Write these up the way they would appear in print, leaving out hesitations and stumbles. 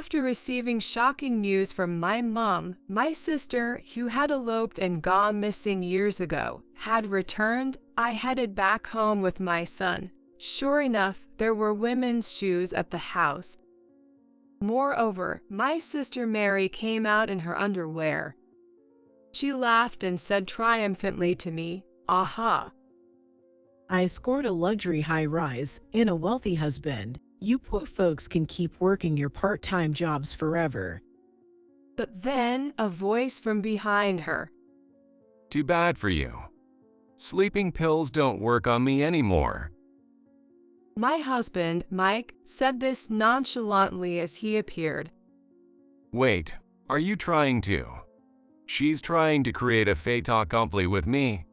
After receiving shocking news from my mom, my sister, who had eloped and gone missing years ago, had returned, I headed back home with my son. Sure enough, there were women's shoes at the house. Moreover, my sister Mary came out in her underwear. She laughed and said triumphantly to me, "Aha! I scored a luxury high-rise and a wealthy husband. You poor folks can keep working your part-time jobs forever." But then, a voice from behind her. Too bad for you. Sleeping pills don't work on me anymore. My husband, Mike, said this nonchalantly as he appeared. Wait, are you trying to? She's trying to create a fait accompli with me.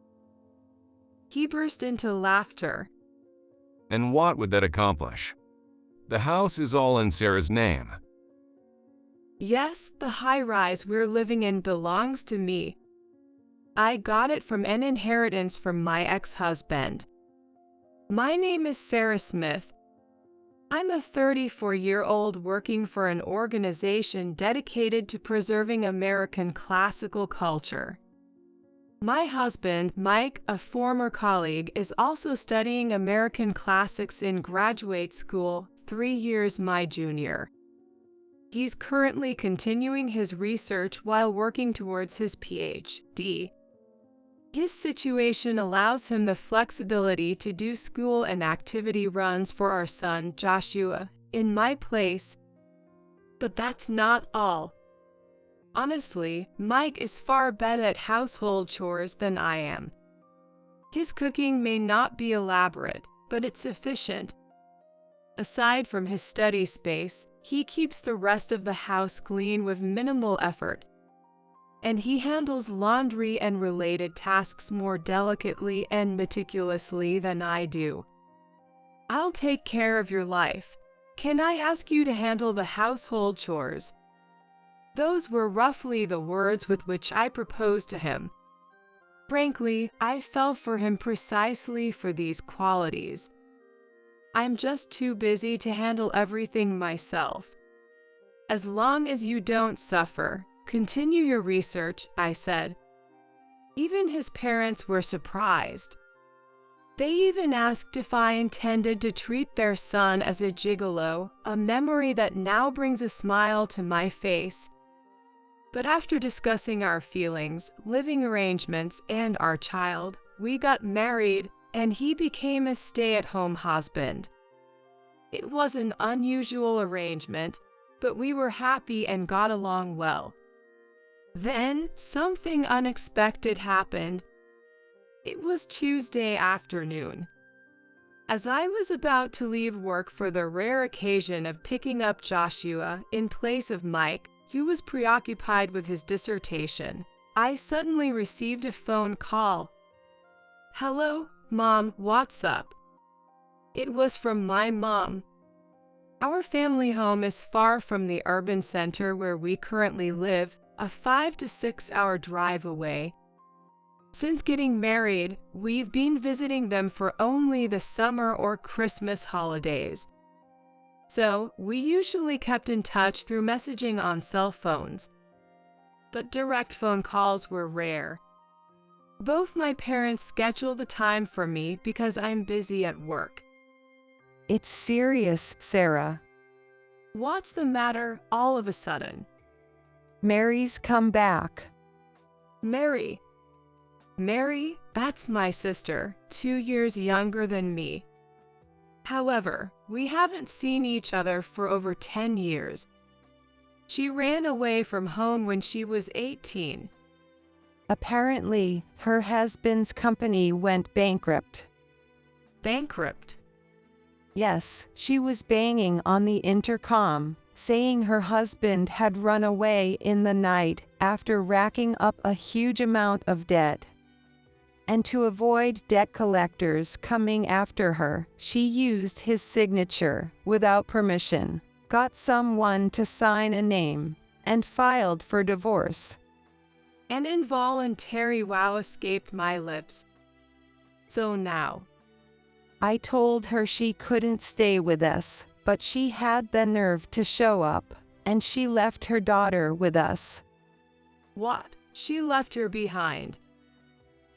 He burst into laughter. And what would that accomplish? The house is all in Sarah's name. Yes, the high-rise we're living in belongs to me. I got it from an inheritance from my ex-husband. My name is Sarah Smith. I'm a 34-year-old working for an organization dedicated to preserving American classical culture. My husband, Mike, a former colleague, is also studying American classics in graduate school, 3 years my junior. He's currently continuing his research while working towards his PhD. His situation allows him the flexibility to do school and activity runs for our son, Joshua, in my place. But that's not all. Honestly, Mike is far better at household chores than I am. His cooking may not be elaborate, but it's efficient. Aside from his study space, he keeps the rest of the house clean with minimal effort. And he handles laundry and related tasks more delicately and meticulously than I do. I'll take care of your life. Can I ask you to handle the household chores? Those were roughly the words with which I proposed to him. Frankly, I fell for him precisely for these qualities. I'm just too busy to handle everything myself. As long as you don't suffer, continue your research, I said. Even his parents were surprised. They even asked if I intended to treat their son as a gigolo, a memory that now brings a smile to my face. But after discussing our feelings, living arrangements, and our child, we got married, and he became a stay-at-home husband. It was an unusual arrangement, but we were happy and got along well. Then, something unexpected happened. It was Tuesday afternoon. As I was about to leave work for the rare occasion of picking up Joshua in place of Mike, who was preoccupied with his dissertation, I suddenly received a phone call. "Hello, Mom, what's up?" It was from my mom. Our family home is far from the urban center where we currently live, a 5 to 6 hour drive away. Since getting married, we've been visiting them for only the summer or Christmas holidays. So, we usually kept in touch through messaging on cell phones. But direct phone calls were rare. Both my parents schedule the time for me because I'm busy at work. It's serious, Sarah. What's the matter all of a sudden? Mary's come back. Mary? Mary, that's my sister, 2 years younger than me. However, we haven't seen each other for over 10 years. She ran away from home when she was 18. Apparently, her husband's company went bankrupt. Bankrupt? Yes, she was banging on the intercom, saying her husband had run away in the night after racking up a huge amount of debt. And to avoid debt collectors coming after her, she used his signature without permission, got someone to sign a name, and filed for divorce. An involuntary wow escaped my lips. So now, I told her she couldn't stay with us, but she had the nerve to show up, and she left her daughter with us. What? She left her behind?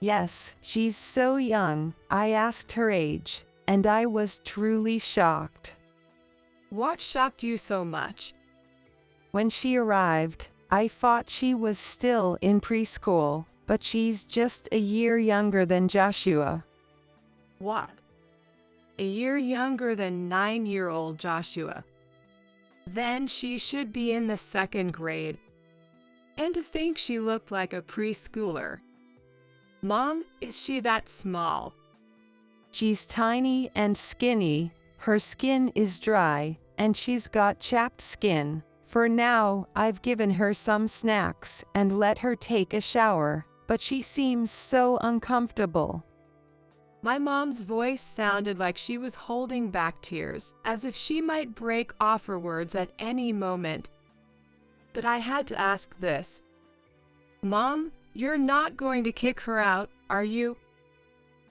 Yes, she's so young. I asked her age, and I was truly shocked. What shocked you so much? When she arrived, I thought she was still in preschool, but she's just a year younger than Joshua. What? A year younger than 9-year-old Joshua. Then she should be in the 2nd grade. And to think she looked like a preschooler. Mom, is she that small? She's tiny and skinny, her skin is dry, and she's got chapped skin. For now, I've given her some snacks and let her take a shower, but she seems so uncomfortable. My mom's voice sounded like she was holding back tears, as if she might break off her words at any moment. But I had to ask this. Mom, you're not going to kick her out, are you?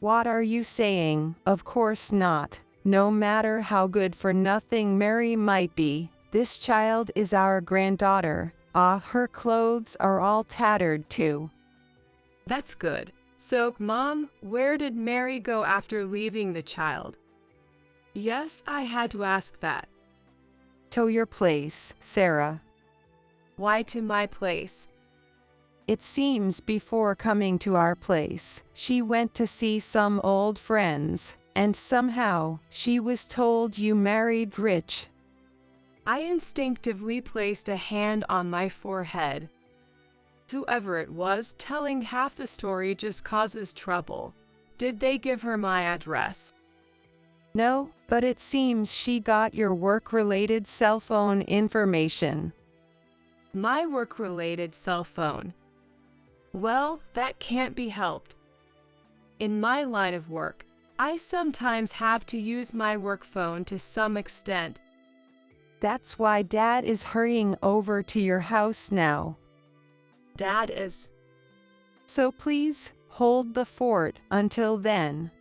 What are you saying? Of course not. No matter how good for nothing Mary might be, this child is our granddaughter. Her clothes are all tattered too. That's good. So, Mom, where did Mary go after leaving the child? Yes, I had to ask that. To your place, Sarah. Why to my place? It seems before coming to our place, she went to see some old friends, and somehow she was told you married rich. I instinctively placed a hand on my forehead. Whoever it was telling half the story just causes trouble. Did they give her my address? No, but it seems she got your work-related cell phone information. My work-related cell phone. Well, that can't be helped. In my line of work, I sometimes have to use my work phone to some extent. That's why Dad is hurrying over to your house now. Dad is. So please, hold the fort until then.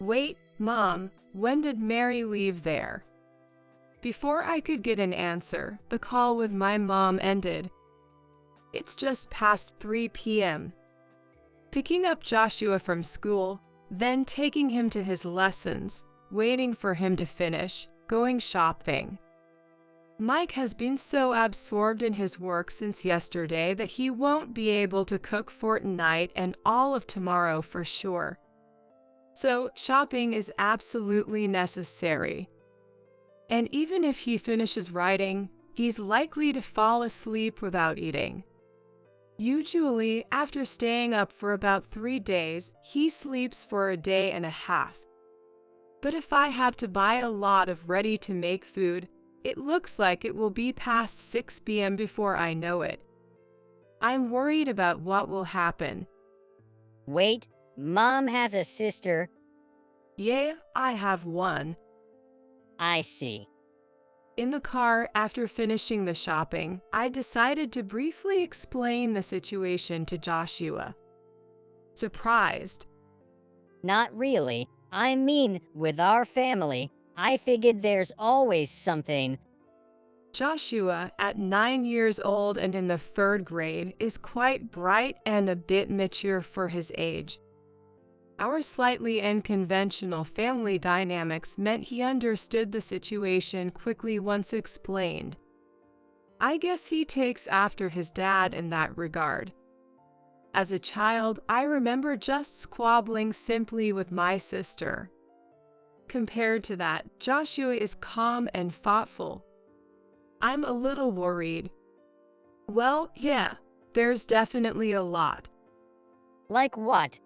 Wait, Mom, when did Mary leave there? Before I could get an answer, the call with my mom ended. It's just past 3 p.m. Picking up Joshua from school, then taking him to his lessons, waiting for him to finish, going shopping. Mike has been so absorbed in his work since yesterday that he won't be able to cook for tonight and all of tomorrow for sure. So, shopping is absolutely necessary. And even if he finishes writing, he's likely to fall asleep without eating. Usually, after staying up for about 3 days, he sleeps for a day and a half. But if I have to buy a lot of ready-to-make food, it looks like it will be past 6 p.m. before I know it. I'm worried about what will happen. Wait, Mom has a sister. Yeah, I have one. I see. In the car, after finishing the shopping, I decided to briefly explain the situation to Joshua. Surprised. Not really. I mean, with our family, I figured there's always something. Joshua, at 9 years old and in the 3rd grade, is quite bright and a bit mature for his age. Our slightly unconventional family dynamics meant he understood the situation quickly once explained. I guess he takes after his dad in that regard. As a child, I remember just squabbling simply with my sister. Compared to that, Joshua is calm and thoughtful. I'm a little worried. Well, yeah, there's definitely a lot. Like what?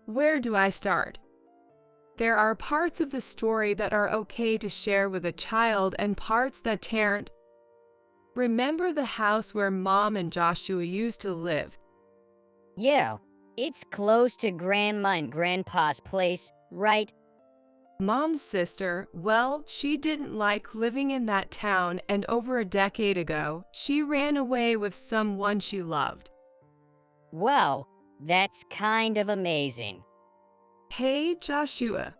Where do I start? There are parts of the story that are okay to share with a child and parts that aren't. Remember the house where Mom and Joshua used to live? Yeah, it's close to Grandma and Grandpa's place, right? Mom's sister, well, she didn't like living in that town, and over a decade ago, she ran away with someone she loved. Wow, that's kind of amazing. Hey, Joshua.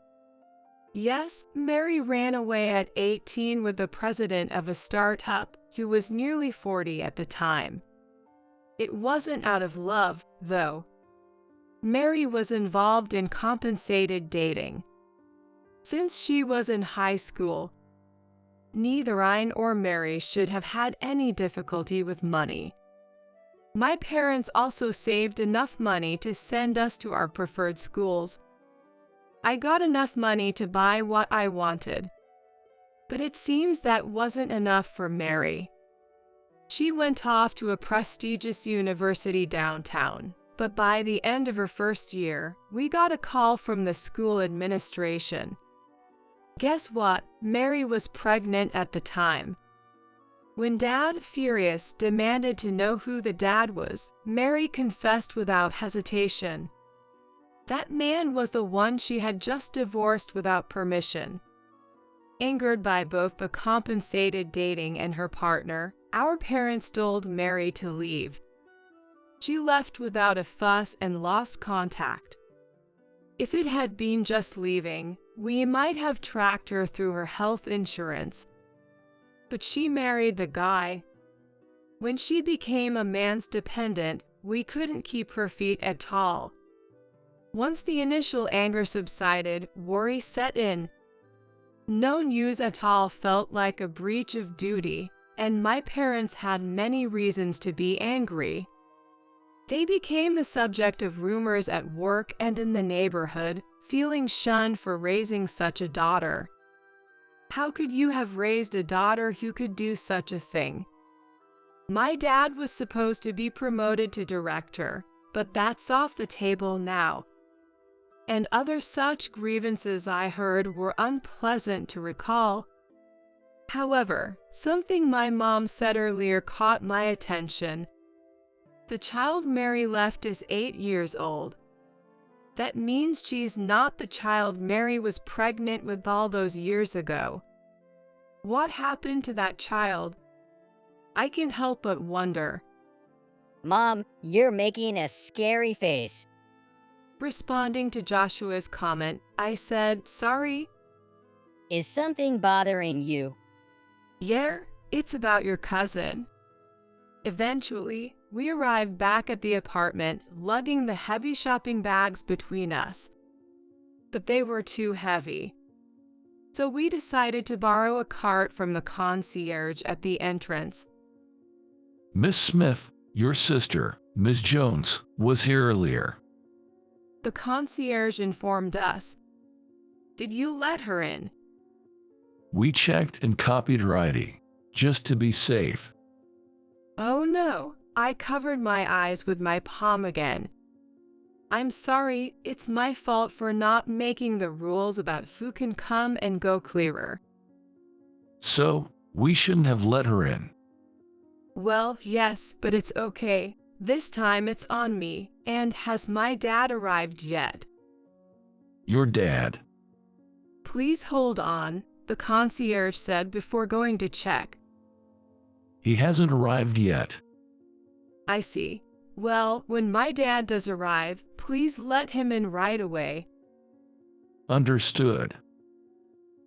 Yes, Mary ran away at 18 with the president of a startup who was nearly 40 at the time. It wasn't out of love, though. Mary was involved in compensated dating. Since she was in high school, neither I or Mary should have had any difficulty with money. My parents also saved enough money to send us to our preferred schools. I got enough money to buy what I wanted. But it seems that wasn't enough for Mary. She went off to a prestigious university downtown, but by the end of her first year, we got a call from the school administration. Guess what? Mary was pregnant at the time. When Dad, furious, demanded to know who the dad was, Mary confessed without hesitation. That man was the one she had just divorced without permission. Angered by both the compensated dating and her partner, our parents told Mary to leave. She left without a fuss and lost contact. If it had been just leaving, we might have tracked her through her health insurance. But she married the guy. When she became a man's dependent, we couldn't keep her feet at all. Once the initial anger subsided, worry set in. No news at all felt like a breach of duty, and my parents had many reasons to be angry. They became the subject of rumors at work and in the neighborhood, feeling shunned for raising such a daughter. How could you have raised a daughter who could do such a thing? My dad was supposed to be promoted to director, but that's off the table now. And other such grievances I heard were unpleasant to recall. However, something my mom said earlier caught my attention. The child Mary left is 8 years old. That means she's not the child Mary was pregnant with all those years ago. What happened to that child? I can't help but wonder. Mom, you're making a scary face. Responding to Joshua's comment, I said, "Sorry." Is something bothering you? Yeah, it's about your cousin. Eventually, we arrived back at the apartment, lugging the heavy shopping bags between us. But they were too heavy. So we decided to borrow a cart from the concierge at the entrance. Miss Smith, your sister, Miss Jones, was here earlier. The concierge informed us. Did you let her in? We checked and copied her ID, just to be safe. Oh no, I covered my eyes with my palm again. I'm sorry, it's my fault for not making the rules about who can come and go clearer. So, we shouldn't have let her in. Well, yes, but it's okay. This time it's on me, and has my dad arrived yet? Your dad. Please hold on, the concierge said before going to check. He hasn't arrived yet. I see. Well, when my dad does arrive, please let him in right away. Understood.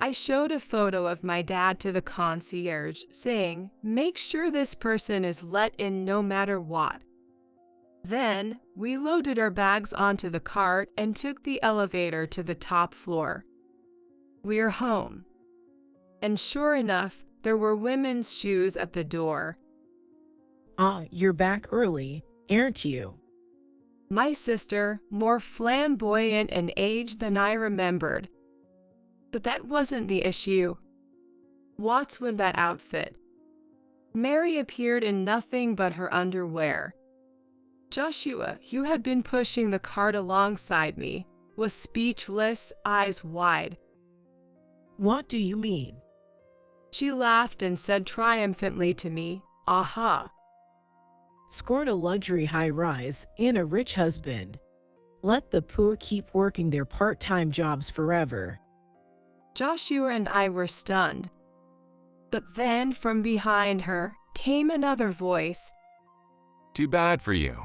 I showed a photo of my dad to the concierge, saying, "Make sure this person is let in no matter what." Then, we loaded our bags onto the cart and took the elevator to the top floor. We're home. And sure enough, there were women's shoes at the door. Ah, you're back early, aren't you? My sister, more flamboyant and aged than I remembered. But that wasn't the issue. What's with that outfit? Mary appeared in nothing but her underwear. Joshua, who had been pushing the cart alongside me, was speechless, eyes wide. What do you mean? She laughed and said triumphantly to me, "Aha." Scored a luxury high-rise and a rich husband. Let the poor keep working their part-time jobs forever. Joshua and I were stunned. But then from behind her came another voice. Too bad for you.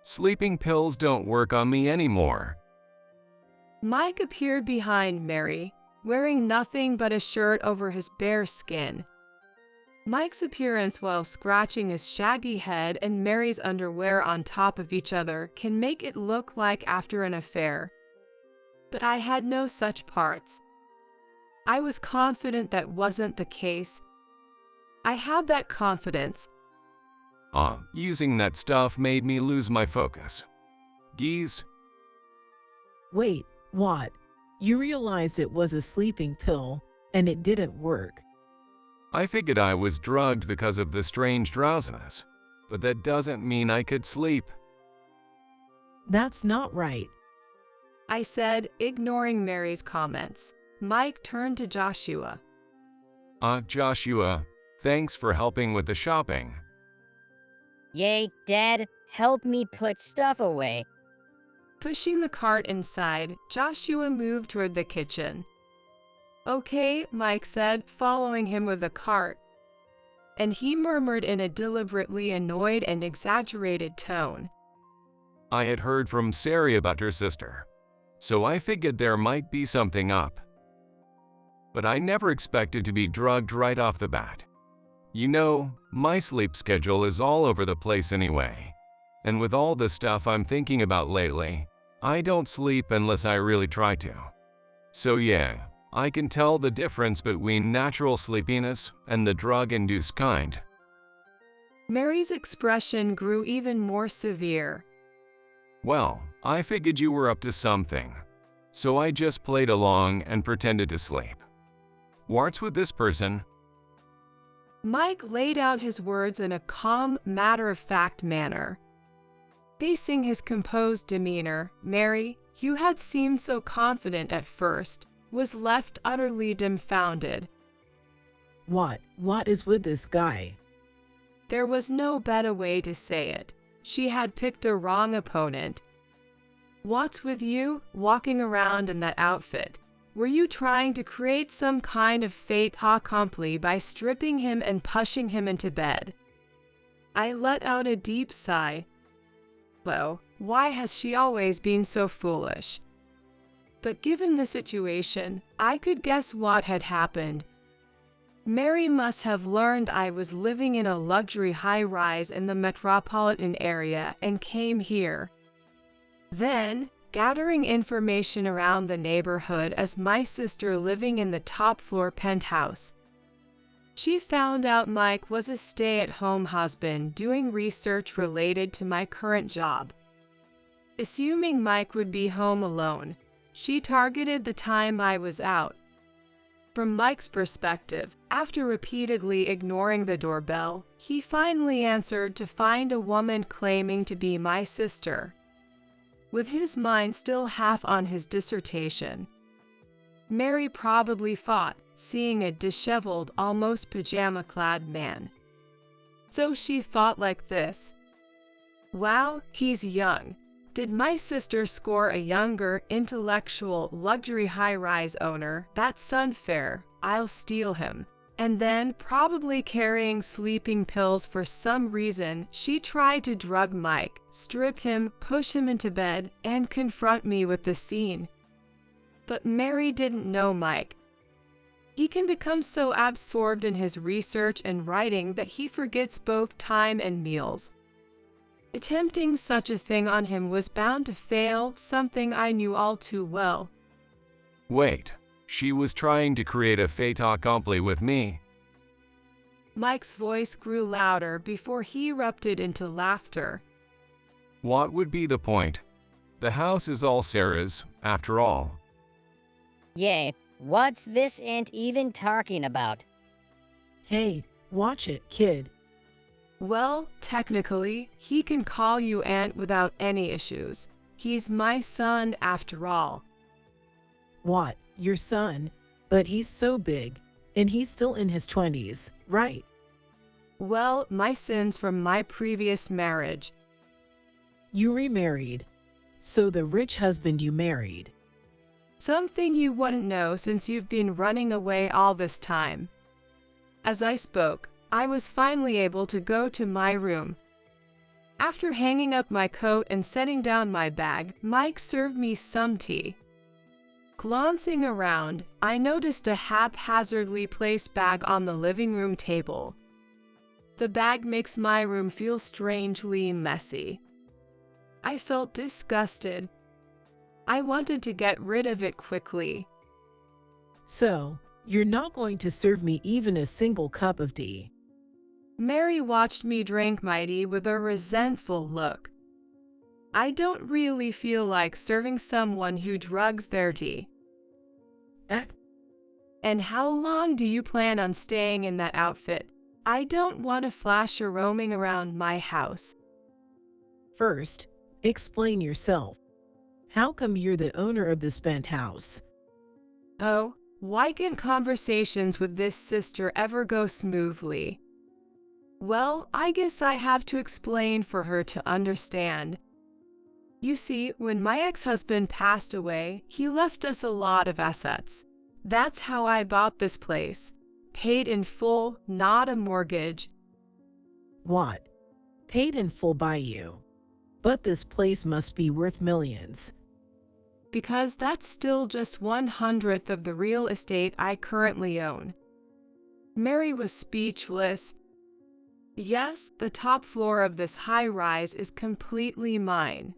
Sleeping pills don't work on me anymore. Mike appeared behind Mary, wearing nothing but a shirt over his bare skin. Mike's appearance while scratching his shaggy head and Mary's underwear on top of each other can make it look like after an affair. But I had no such parts. I was confident that wasn't the case. I had that confidence. Using that stuff made me lose my focus. Geez. Wait, what? You realized it was a sleeping pill, and it didn't work. I figured I was drugged because of the strange drowsiness, but that doesn't mean I could sleep. That's not right. I said, ignoring Mary's comments. Mike turned to Joshua. Joshua, thanks for helping with the shopping. Yay, Dad, help me put stuff away. Pushing the cart inside, Joshua moved toward the kitchen. Okay, Mike said, following him with the cart. And he murmured in a deliberately annoyed and exaggerated tone. I had heard from Sari about her sister, so I figured there might be something up. But I never expected to be drugged right off the bat. You know, my sleep schedule is all over the place anyway. And with all the stuff I'm thinking about lately, I don't sleep unless I really try to. So yeah, I can tell the difference between natural sleepiness and the drug-induced kind. Mary's expression grew even more severe. Well, I figured you were up to something, so I just played along and pretended to sleep. What's with this person? Mike laid out his words in a calm, matter-of-fact manner. Facing his composed demeanor, Mary, who had seemed so confident at first, was left utterly dumbfounded. What is with this guy? There was no better way to say it. She had picked the wrong opponent. What's with you, walking around in that outfit? Were you trying to create some kind of fait accompli by stripping him and pushing him into bed? I let out a deep sigh. Well, why has she always been so foolish? But given the situation, I could guess what had happened. Mary must have learned I was living in a luxury high-rise in the metropolitan area and came here. Then, gathering information around the neighborhood as my sister living in the top-floor penthouse, she found out Mike was a stay-at-home husband doing research related to my current job. Assuming Mike would be home alone, she targeted the time I was out. From Mike's perspective, after repeatedly ignoring the doorbell, he finally answered to find a woman claiming to be my sister. With his mind still half on his dissertation, Mary probably thought, seeing a disheveled, almost pajama-clad man. So she thought like this. Wow, he's young. Did my sister score a younger, intellectual, luxury high-rise owner? That's unfair. I'll steal him. And then, probably carrying sleeping pills for some reason, she tried to drug Mike, strip him, push him into bed, and confront me with the scene. But Mary didn't know Mike. He can become so absorbed in his research and writing that he forgets both time and meals. Attempting such a thing on him was bound to fail, something I knew all too well. Wait, she was trying to create a fait accompli with me? Mike's voice grew louder before he erupted into laughter. What would be the point? The house is all Sarah's, after all. Yay, what's this aunt even talking about? Hey, watch it, kid. Well, technically, he can call you aunt without any issues. He's my son after all. What, your son? But he's so big, and he's still in his 20s, right? Well, my sins from my previous marriage. You remarried. So the rich husband you married. Something you wouldn't know since you've been running away all this time. As I spoke, I was finally able to go to my room. After hanging up my coat and setting down my bag, Mike served me some tea. Glancing around, I noticed a haphazardly placed bag on the living room table. The bag makes my room feel strangely messy. I felt disgusted. I wanted to get rid of it quickly. So, you're not going to serve me even a single cup of tea? Mary watched me drink my tea with a resentful look. I don't really feel like serving someone who drugs their tea. Eck. And how long do you plan on staying in that outfit? I don't want a flasher roaming around my house. First, explain yourself. How come you're the owner of this penthouse? Oh, why can't conversations with this sister ever go smoothly? Well, I guess I have to explain for her to understand. You see, when my ex-husband passed away, he left us a lot of assets. That's how I bought this place. Paid in full, not a mortgage. What? Paid in full by you? But this place must be worth millions. Because that's still just 1/100th of the real estate I currently own. Mary was speechless. Yes, the top floor of this high-rise is completely mine.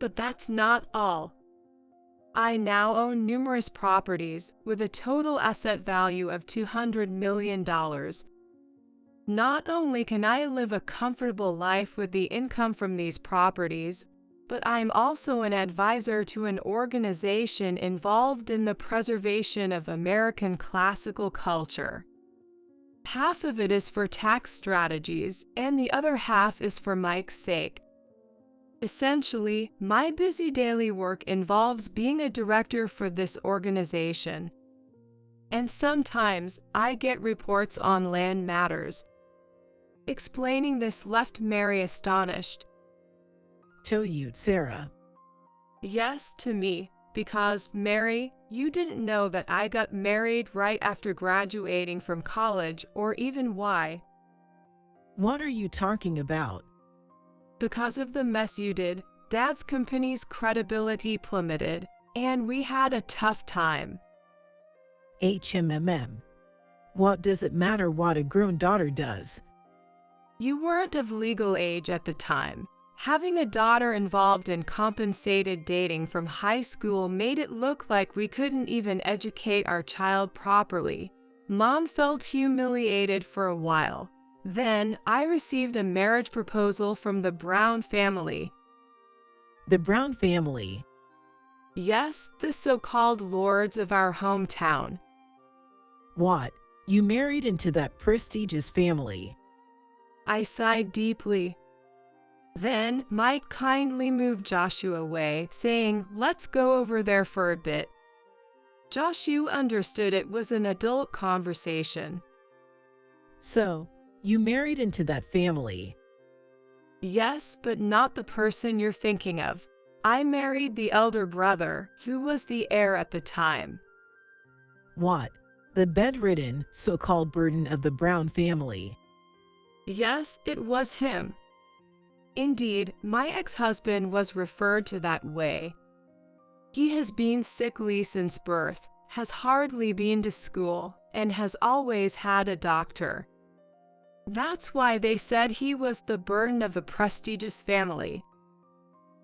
But that's not all. I now own numerous properties with a total asset value of $200 million. Not only can I live a comfortable life with the income from these properties, but I'm also an advisor to an organization involved in the preservation of American classical culture. Half of it is for tax strategies, and the other half is for Mike's sake. Essentially, my busy daily work involves being a director for this organization. And sometimes I get reports on land matters. Explaining this left Mary astonished. To you, Sarah. Yes, to me, because, Mary, you didn't know that I got married right after graduating from college, or even why. What are you talking about? Because of the mess you did, Dad's company's credibility plummeted, and we had a tough time. HMMM. What does it matter what a grown daughter does? You weren't of legal age at the time. Having a daughter involved in compensated dating from high school made it look like we couldn't even educate our child properly. Mom felt humiliated for a while. Then, I received a marriage proposal from the Brown family. The Brown family? Yes, the so-called lords of our hometown. What? You married into that prestigious family? I sighed deeply. Then, Mike kindly moved Joshua away, saying, "Let's go over there for a bit." Joshua understood it was an adult conversation. So, you married into that family? Yes, but not the person you're thinking of. I married the elder brother, who was the heir at the time. What? The bedridden, so-called burden of the Brown family? Yes, it was him. Indeed, my ex-husband was referred to that way. He has been sickly since birth, has hardly been to school, and has always had a doctor. That's why they said he was the burden of the prestigious family.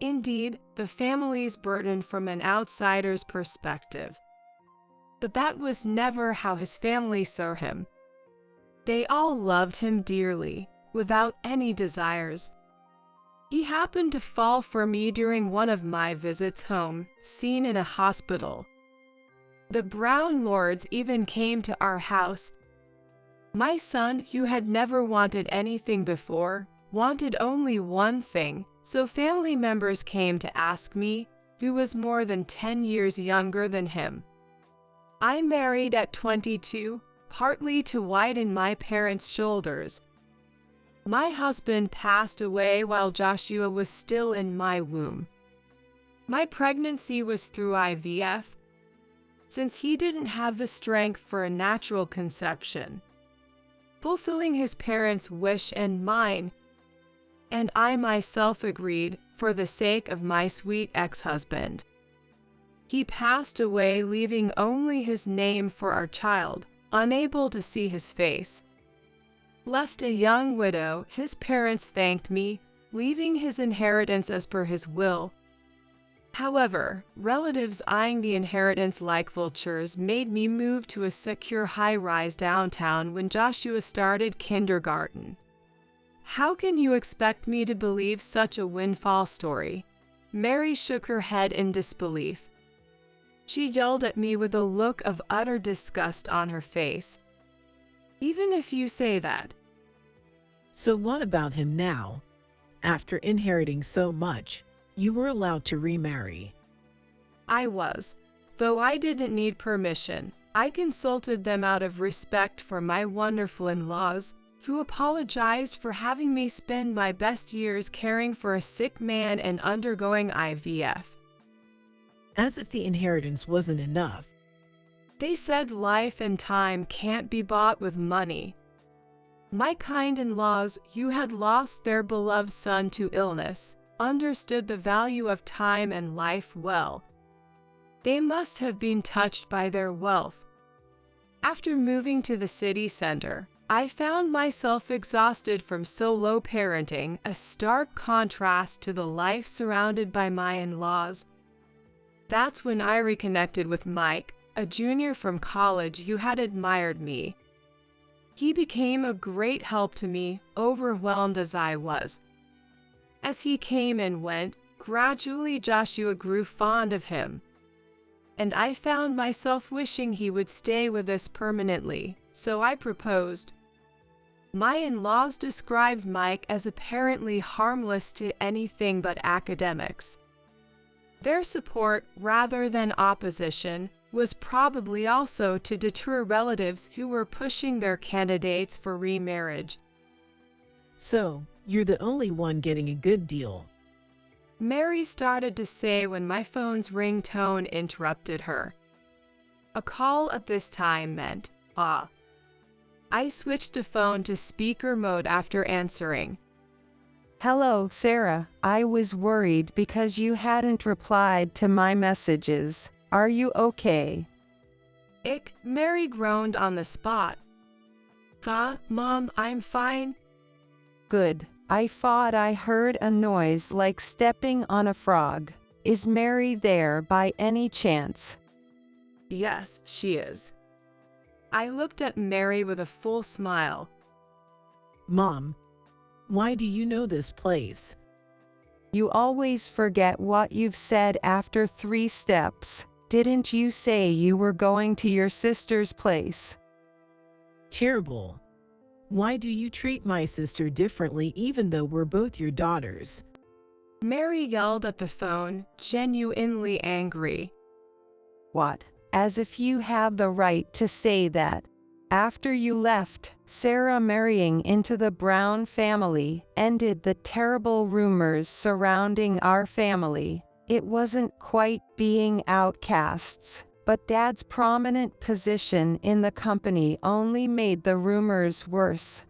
Indeed, the family's burden from an outsider's perspective. But that was never how his family saw him. They all loved him dearly, without any desires. He happened to fall for me during one of my visits home, seen in a hospital. The Brown lords even came to our house. My son, who had never wanted anything before, wanted only one thing, so family members came to ask me, who was more than 10 years younger than him. I married at 22, partly to widen my parents' shoulders. My husband passed away while Joshua was still in my womb. My pregnancy was through IVF, since he didn't have the strength for a natural conception. Fulfilling his parents' wish and mine, and I myself agreed for the sake of my sweet ex-husband. He passed away, leaving only his name for our child, unable to see his face. Left a young widow, his parents thanked me, leaving his inheritance as per his will. However, relatives eyeing the inheritance like vultures made me move to a secure high-rise downtown when Joshua started kindergarten. How can you expect me to believe such a windfall story? Mary shook her head in disbelief. She yelled at me with a look of utter disgust on her face. Even if you say that. So what about him now? After inheriting so much, you were allowed to remarry. I was. Though I didn't need permission, I consulted them out of respect for my wonderful in-laws, who apologized for having me spend my best years caring for a sick man and undergoing IVF. As if the inheritance wasn't enough. They said life and time can't be bought with money. My kind in-laws, who had lost their beloved son to illness, understood the value of time and life well. They must have been touched by their wealth. After moving to the city center, I found myself exhausted from solo parenting, a stark contrast to the life surrounded by my in-laws. That's when I reconnected with Mike, a junior from college who had admired me. He became a great help to me, overwhelmed as I was. As he came and went, gradually Joshua grew fond of him. And I found myself wishing he would stay with us permanently, so I proposed. My in-laws described Mike as apparently harmless to anything but academics. Their support, rather than opposition, was probably also to deter relatives who were pushing their candidates for remarriage. So, you're the only one getting a good deal. Mary started to say when my phone's ringtone interrupted her. A call at this time meant, ah. I switched the phone to speaker mode after answering. Hello, Sarah. I was worried because you hadn't replied to my messages. Are you okay? Ick, Mary groaned on the spot. Mom, I'm fine. Good. I thought I heard a noise like stepping on a frog. Is Mary there by any chance? Yes, she is. I looked at Mary with a full smile. Mom, why do you know this place? You always forget what you've said after 3 steps. Didn't you say you were going to your sister's place? Terrible. Why do you treat my sister differently even though we're both your daughters? Mary yelled at the phone, genuinely angry. What? As if you have the right to say that. After you left, Sarah marrying into the Brown family ended the terrible rumors surrounding our family. It wasn't quite being outcasts, but Dad's prominent position in the company only made the rumors worse.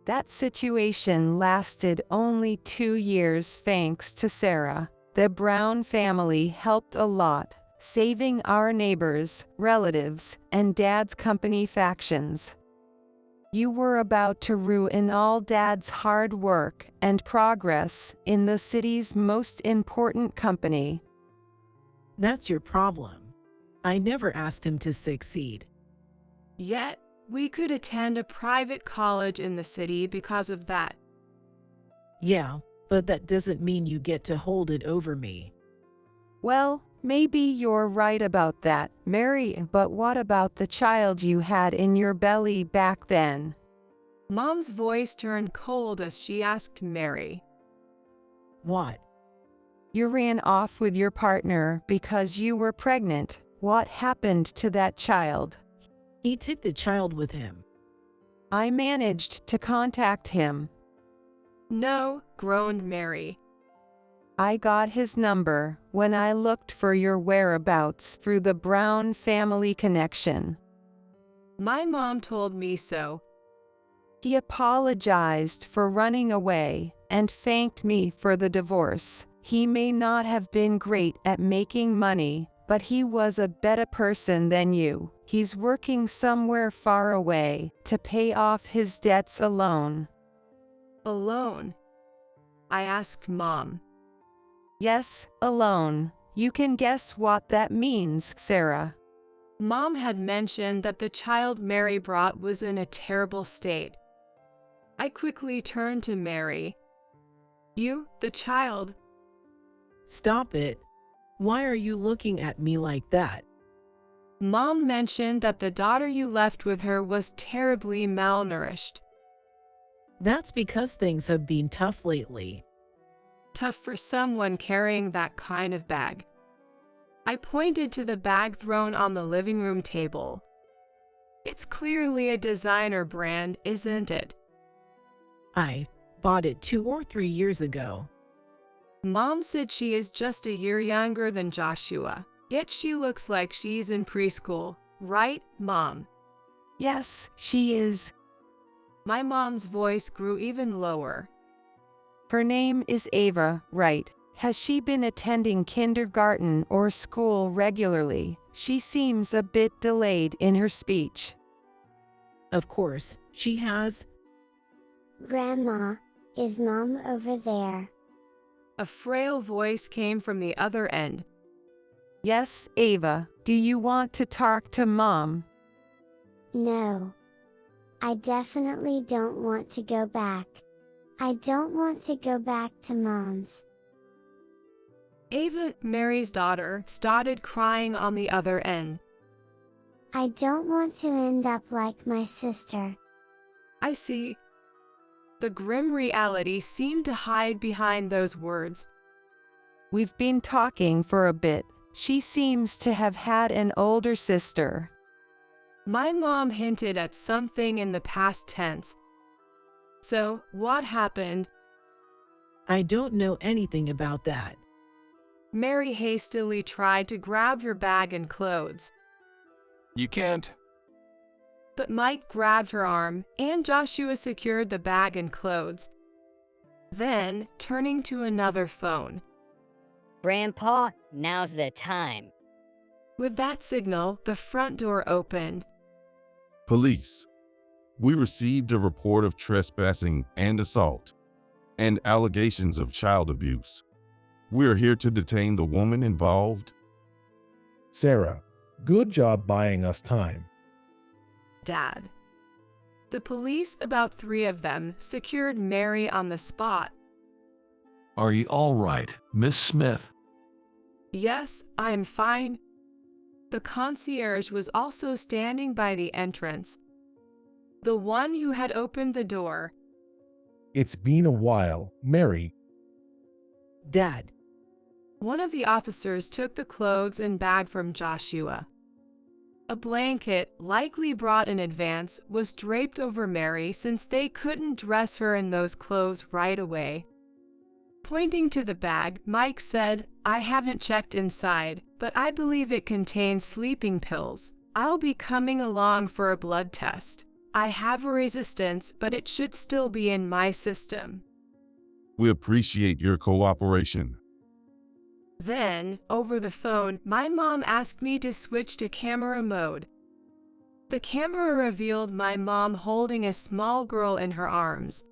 That situation lasted only 2 years thanks to Sarah. The Brown family helped a lot, saving our neighbors, relatives, and Dad's company factions. You were about to ruin all Dad's hard work and progress in the city's most important company. That's your problem. I never asked him to succeed. Yet, we could attend a private college in the city because of that. Yeah, but that doesn't mean you get to hold it over me. Well, maybe you're right about that, Mary, but what about the child you had in your belly back then? Mom's voice turned cold as she asked Mary. What? You ran off with your partner because you were pregnant. What happened to that child? He took the child with him. I managed to contact him. No, groaned Mary. I got his number when I looked for your whereabouts through the Brown family connection. My mom told me so. He apologized for running away and thanked me for the divorce. He may not have been great at making money, but he was a better person than you. He's working somewhere far away to pay off his debts alone. Alone? I asked Mom. Yes, alone. You can guess what that means, Sarah. Mom had mentioned that the child Mary brought was in a terrible state. I quickly turned to Mary. You, the child? Stop it. Why are you looking at me like that? Mom mentioned that the daughter you left with her was terribly malnourished. That's because things have been tough lately. Tough for someone carrying that kind of bag. I pointed to the bag thrown on the living room table. It's clearly a designer brand, isn't it? I bought it 2 or 3 years ago. Mom said she is just a year younger than Joshua, yet she looks like she's in preschool, right, Mom? Yes, she is. My mom's voice grew even lower. Her name is Ava, right? Has she been attending kindergarten or school regularly? She seems a bit delayed in her speech. Of course, she has. Grandma, is Mom over there? A frail voice came from the other end. Yes, Ava, do you want to talk to Mom? No. I definitely don't want to go back. I don't want to go back to Mom's. Ava, Mary's daughter, started crying on the other end. I don't want to end up like my sister. I see. The grim reality seemed to hide behind those words. We've been talking for a bit. She seems to have had an older sister. My mom hinted at something in the past tense. So, what happened? I don't know anything about that. Mary hastily tried to grab her bag and clothes. You can't. But Mike grabbed her arm, and Joshua secured the bag and clothes. Then, turning to another phone. Grandpa, now's the time. With that signal, the front door opened. Police. We received a report of trespassing and assault, and allegations of child abuse. We are here to detain the woman involved. Sarah, good job buying us time. Dad. The police, about 3 of them, secured Mary on the spot. Are you all right, Miss Smith? Yes, I'm fine. The concierge was also standing by the entrance. The one who had opened the door. It's been a while, Mary. Dad. One of the officers took the clothes and bag from Joshua. A blanket, likely brought in advance, was draped over Mary since they couldn't dress her in those clothes right away. Pointing to the bag, Mike said, I haven't checked inside, but I believe it contains sleeping pills. I'll be coming along for a blood test. I have a resistance, but it should still be in my system. We appreciate your cooperation. Then, over the phone, my mom asked me to switch to camera mode. The camera revealed my mom holding a small girl in her arms.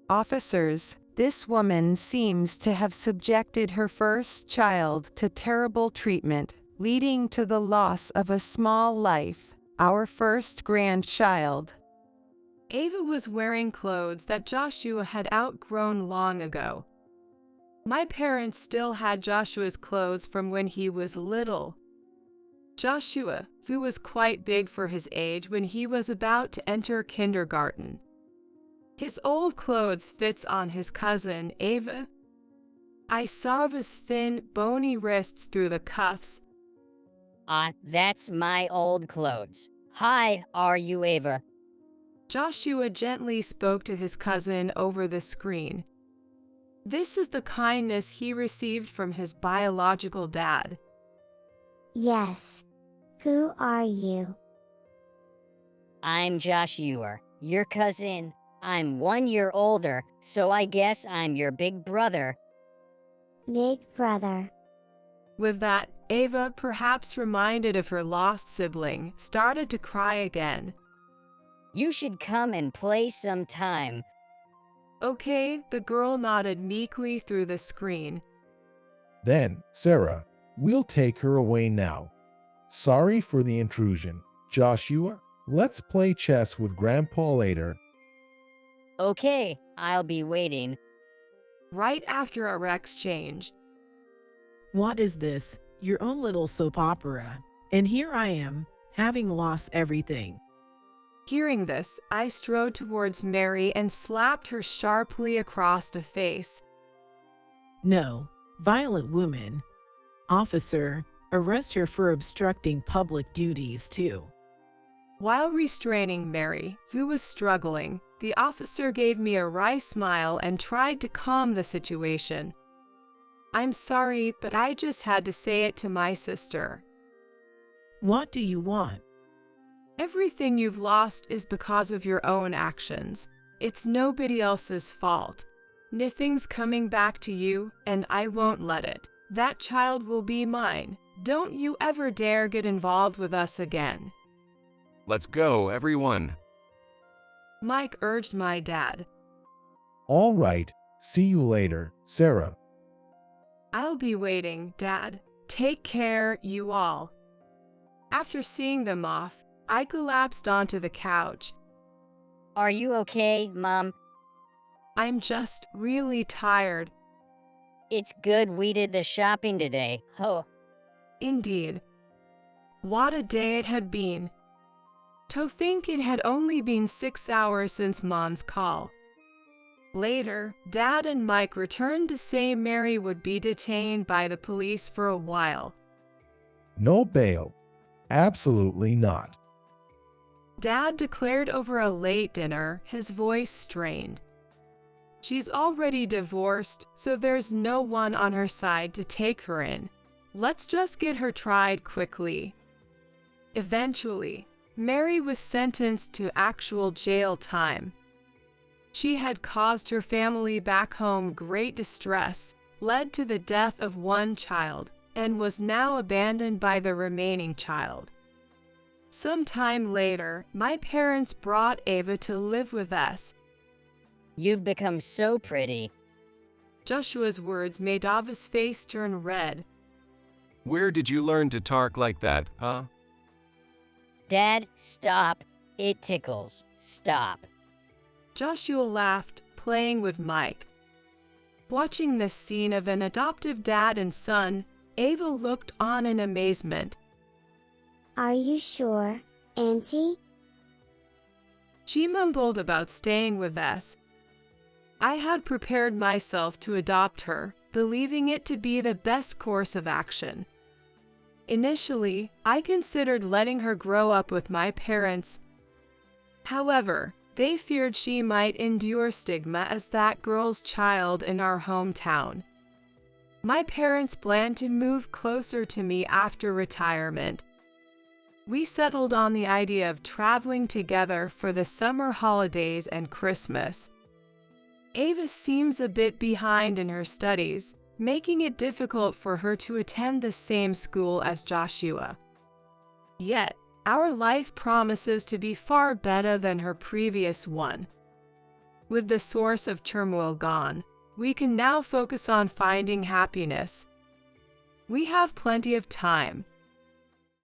Officers, this woman seems to have subjected her first child to terrible treatment, leading to the loss of a small life, our first grandchild. Ava was wearing clothes that Joshua had outgrown long ago. My parents still had Joshua's clothes from when he was little. Joshua, who was quite big for his age when he was about to enter kindergarten. His old clothes fits on his cousin, Ava. I saw his thin, bony wrists through the cuffs. That's my old clothes. Hi, are you Ava? Joshua gently spoke to his cousin over the screen. This is the kindness he received from his biological dad. Yes. Who are you? I'm Joshua, your cousin. I'm 1 year older, so I guess I'm your big brother. Big brother. With that, Ava, perhaps reminded of her lost sibling, started to cry again. You should come and play sometime. Okay, the girl nodded meekly through the screen. Then, Sarah, we'll take her away now. Sorry for the intrusion. Joshua, let's play chess with Grandpa later. Okay, I'll be waiting. Right after our exchange, What is this? Your own little soap opera. And here I am, having lost everything. hearing this, I strode towards Mary and slapped her sharply across the face. No, violent woman. Officer, arrest her for obstructing public duties too. While restraining Mary, who was struggling, the officer gave me a wry smile and tried to calm the situation. I'm sorry, but I just had to say it to my sister. What do you want? Everything you've lost is because of your own actions. It's nobody else's fault. Nothing's coming back to you, and I won't let it. That child will be mine. Don't you ever dare get involved with us again. Let's go, everyone. Mike urged my dad. All right, see you later, Sarah. I'll be waiting, Dad. Take care, you all. After seeing them off, I collapsed onto the couch. Are you okay, Mom? I'm just really tired. It's good we did the shopping today. Oh, Indeed. What a day it had been. To think it had only been 6 hours since Mom's call. Later, Dad and Mike returned to say Mary would be detained by the police for a while. No bail. Absolutely not. Dad declared over a late dinner, his voice strained. She's already divorced, so there's no one on her side to take her in. Let's just get her tried quickly. Eventually, Mary was sentenced to actual jail time. She had caused her family back home great distress, led to the death of one child, and was now abandoned by the remaining child. Sometime later, my parents brought Ava to live with us. you've become so pretty. Joshua's words made Ava's face turn red. Where did you learn to talk like that, huh? Dad, stop. It tickles. Stop. Joshua laughed, playing with Mike. Watching this scene of an adoptive dad and son, Ava looked on in amazement. Are you sure, Auntie? She mumbled about staying with us. I had prepared myself to adopt her, believing it to be the best course of action. Initially, I considered letting her grow up with my parents. However, they feared she might endure stigma as that girl's child in our hometown. My parents planned to move closer to me after retirement. We settled on the idea of traveling together for the summer holidays and Christmas. Ava seems a bit behind in her studies, making it difficult for her to attend the same school as Joshua. Yet, our life promises to be far better than her previous one. With the source of turmoil gone, we can now focus on finding happiness. We have plenty of time,